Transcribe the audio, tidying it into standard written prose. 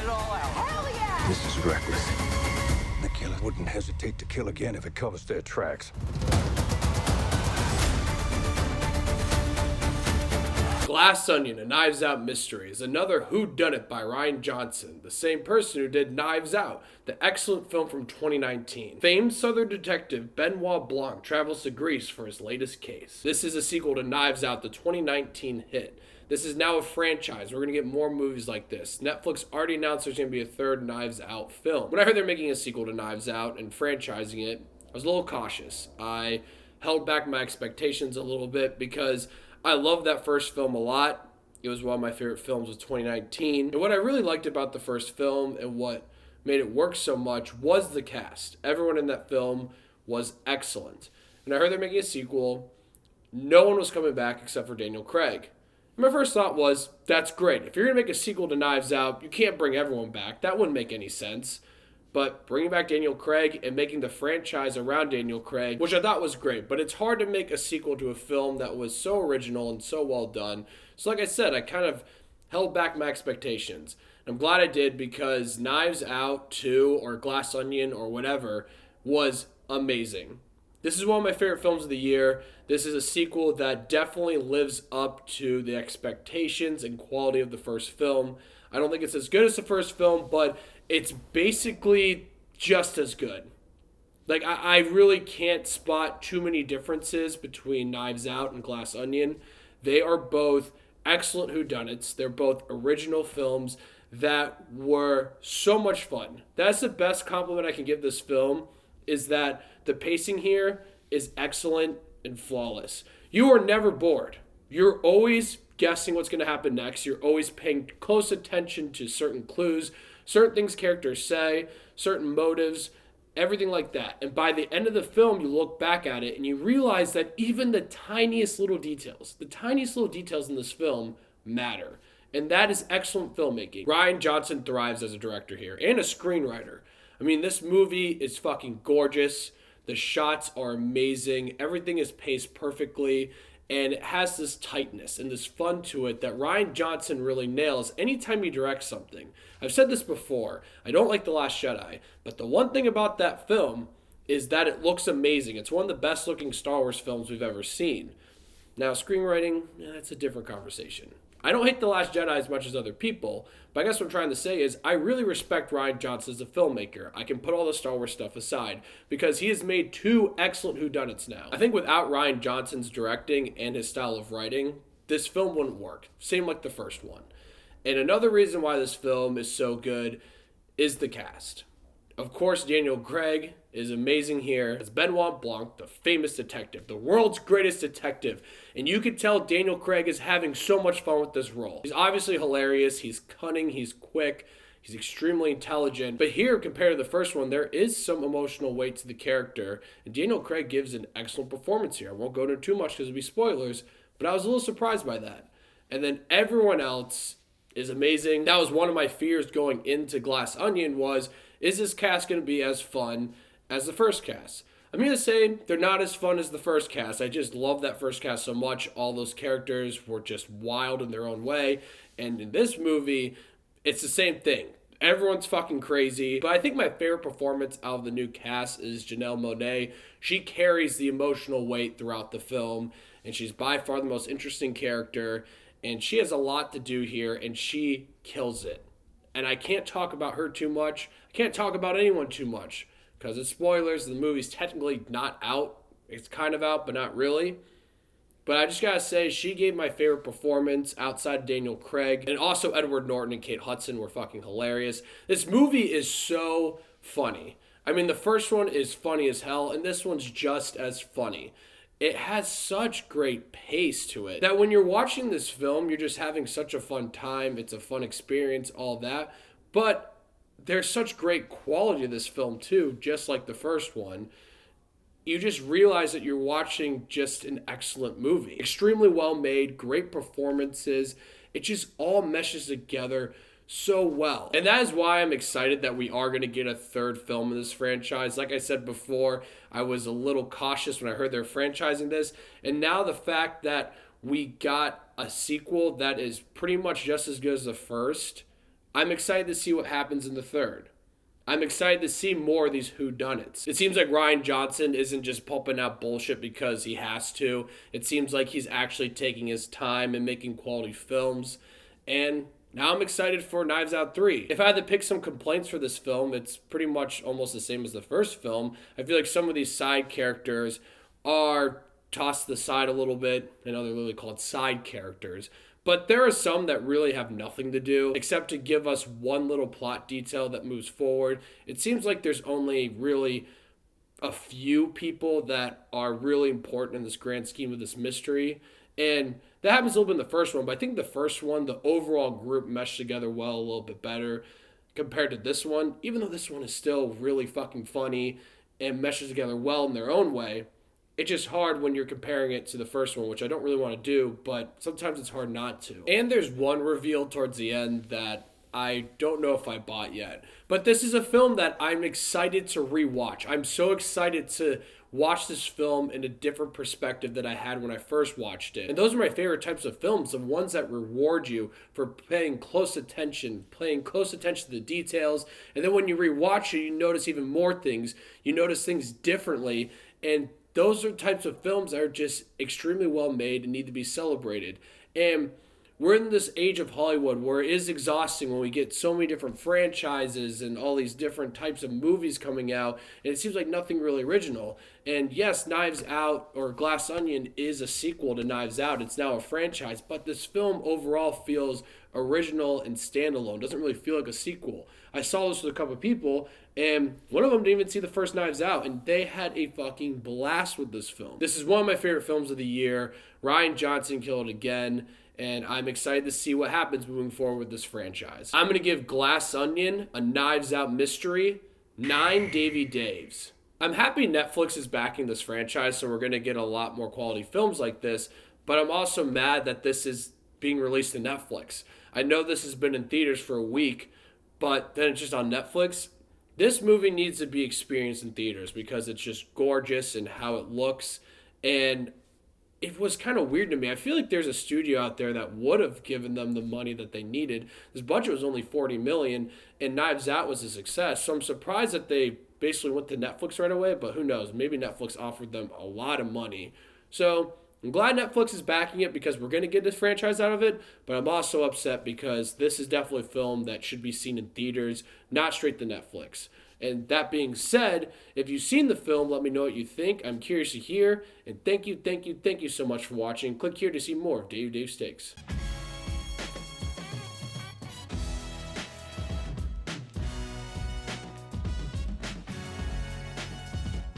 it all out. Hell yeah! This is reckless. The killer wouldn't hesitate to kill again if it covers their tracks. Glass Onion, A Knives Out Mystery is another whodunit by Rian Johnson, the same person who did Knives Out, the excellent film from 2019. Famed Southern detective Benoit Blanc travels to Greece for his latest case. This is a sequel to Knives Out, the 2019 hit. This is now a franchise. We're going to get more movies like this. Netflix already announced there's going to be a third Knives Out film. When I heard they're making a sequel to Knives Out and franchising it, I was a little cautious. I held back my expectations a little bit because I love that first film a lot. It was one of my favorite films of 2019. And what I really liked about the first film and what made it work so much was the cast. Everyone in that film was excellent. And I heard they're making a sequel. No one was coming back except for Daniel Craig. And my first thought was, that's great. If you're going to make a sequel to Knives Out, you can't bring everyone back. That wouldn't make any sense. But bringing back Daniel Craig and making the franchise around Daniel Craig, which I thought was great. But it's hard to make a sequel to a film that was so original and so well done. So like I said, I kind of held back my expectations. I'm glad I did because Knives Out 2 or Glass Onion or whatever was amazing. This is one of my favorite films of the year. This is a sequel that definitely lives up to the expectations and quality of the first film. I don't think it's as good as the first film, but it's basically just as good. Like, I really can't spot too many differences between Knives Out and Glass Onion. They are both excellent whodunits. They're both original films that were so much fun. That's the best compliment I can give this film, is that the pacing here is excellent and flawless. You are never bored. You're always guessing what's going to happen next. You're always paying close attention to certain clues, certain things characters say, certain motives, everything like that. And by the end of the film, you look back at it and you realize that even the tiniest little details in this film matter. And that is excellent filmmaking. Rian Johnson thrives as a director here and a screenwriter. I mean, this movie is fucking gorgeous. The shots are amazing. Everything is paced perfectly. And it has this tightness and this fun to it that Rian Johnson really nails anytime he directs something. I've said this before. I don't like The Last Jedi. But the one thing about that film is that it looks amazing. It's one of the best looking Star Wars films we've ever seen. Now, screenwriting, that's a different conversation. I don't hate The Last Jedi as much as other people, but I guess what I'm trying to say is I really respect Rian Johnson as a filmmaker. I can put all the Star Wars stuff aside because he has made two excellent whodunits now. I think without Rian Johnson's directing and his style of writing, this film wouldn't work. Same like the first one. And another reason why this film is so good is the cast. Of course, Daniel Craig is amazing here. It's Benoit Blanc, the famous detective, the world's greatest detective. And you can tell Daniel Craig is having so much fun with this role. He's obviously hilarious. He's cunning. He's quick. He's extremely intelligent. But here, compared to the first one, there is some emotional weight to the character. And Daniel Craig gives an excellent performance here. I won't go into too much because it'll be spoilers, but I was a little surprised by that. And then everyone else is amazing. That was one of my fears going into Glass Onion was, is this cast going to be as fun as the first cast? I'm going to say they're not as fun as the first cast. I just love that first cast so much. All those characters were just wild in their own way. And in this movie, it's the same thing. Everyone's fucking crazy. But I think my favorite performance out of the new cast is Janelle Monáe. She carries the emotional weight throughout the film. And she's by far the most interesting character. And she has a lot to do here. And she kills it. And I can't talk about her too much. I can't talk about anyone too much because it's spoilers. The movie's technically not out. It's kind of out, but not really. But I just gotta say, she gave my favorite performance outside Daniel Craig. And also Edward Norton and Kate Hudson were fucking hilarious. This movie is so funny. I mean, the first one is funny as hell, and this one's just as funny. It has such great pace to it that when you're watching this film, you're just having such a fun time. It's a fun experience, all that. But there's such great quality to this film too, just like the first one. You just realize that you're watching just an excellent movie. Extremely well made, great performances. It just all meshes together so well. And that is why I'm excited that we are going to get a third film in this franchise. Like I said before, I was a little cautious when I heard they're franchising this. And now the fact that we got a sequel that is pretty much just as good as the first, I'm excited to see what happens in the third. I'm excited to see more of these whodunits. It seems like Ryan Johnson isn't just pumping out bullshit because he has to. It seems like he's actually taking his time and making quality films. And now I'm excited for Knives Out 3. If I had to pick some complaints for this film, it's pretty much almost the same as the first film. I feel like some of these side characters are tossed to the side a little bit. I know they're literally called side characters. But there are some that really have nothing to do except to give us one little plot detail that moves forward. It seems like there's only really a few people that are really important in this grand scheme of this mystery. And that happens a little bit in the first one, but I think the first one, the overall group meshed together well a little bit better compared to this one. Even though this one is still really fucking funny and meshes together well in their own way, it's just hard when you're comparing it to the first one, which I don't really want to do, but sometimes it's hard not to. And there's one reveal towards the end that I don't know if I bought yet. But this is a film that I'm excited to rewatch. I'm so excited to watch this film in a different perspective than I had when I first watched it. And those are my favorite types of films, the ones that reward you for paying close attention to the details. And then when you rewatch it, you notice even more things. You notice things differently. And those are types of films that are just extremely well made and need to be celebrated. And we're in this age of Hollywood where it is exhausting when we get so many different franchises and all these different types of movies coming out, and it seems like nothing really original. And yes, Knives Out or Glass Onion is a sequel to Knives Out. It's now a franchise, but this film overall feels original and standalone. It doesn't really feel like a sequel. I saw this with a couple of people, and one of them didn't even see the first Knives Out, and they had a fucking blast with this film. This is one of my favorite films of the year. Ryan Johnson killed it again, and I'm excited to see what happens moving forward with this franchise. I'm going to give Glass Onion a Knives Out mystery 9 Davey Daves. I'm happy Netflix is backing this franchise, so we're going to get a lot more quality films like this, but I'm also mad that this is being released to Netflix. I know this has been in theaters for a week, but then it's just on Netflix. This movie needs to be experienced in theaters because it's just gorgeous and how it looks, and it was kind of weird to me. I feel like there's a studio out there that would have given them the money that they needed. This budget was only $40 million, and Knives Out was a success. So I'm surprised that they basically went to Netflix right away, but who knows? Maybe Netflix offered them a lot of money. So I'm glad Netflix is backing it because we're going to get this franchise out of it, but I'm also upset because this is definitely a film that should be seen in theaters, not straight to Netflix. And that being said, if you've seen the film, let me know what you think. I'm curious to hear. And thank you so much for watching. Click here to see more of Dave Steaks.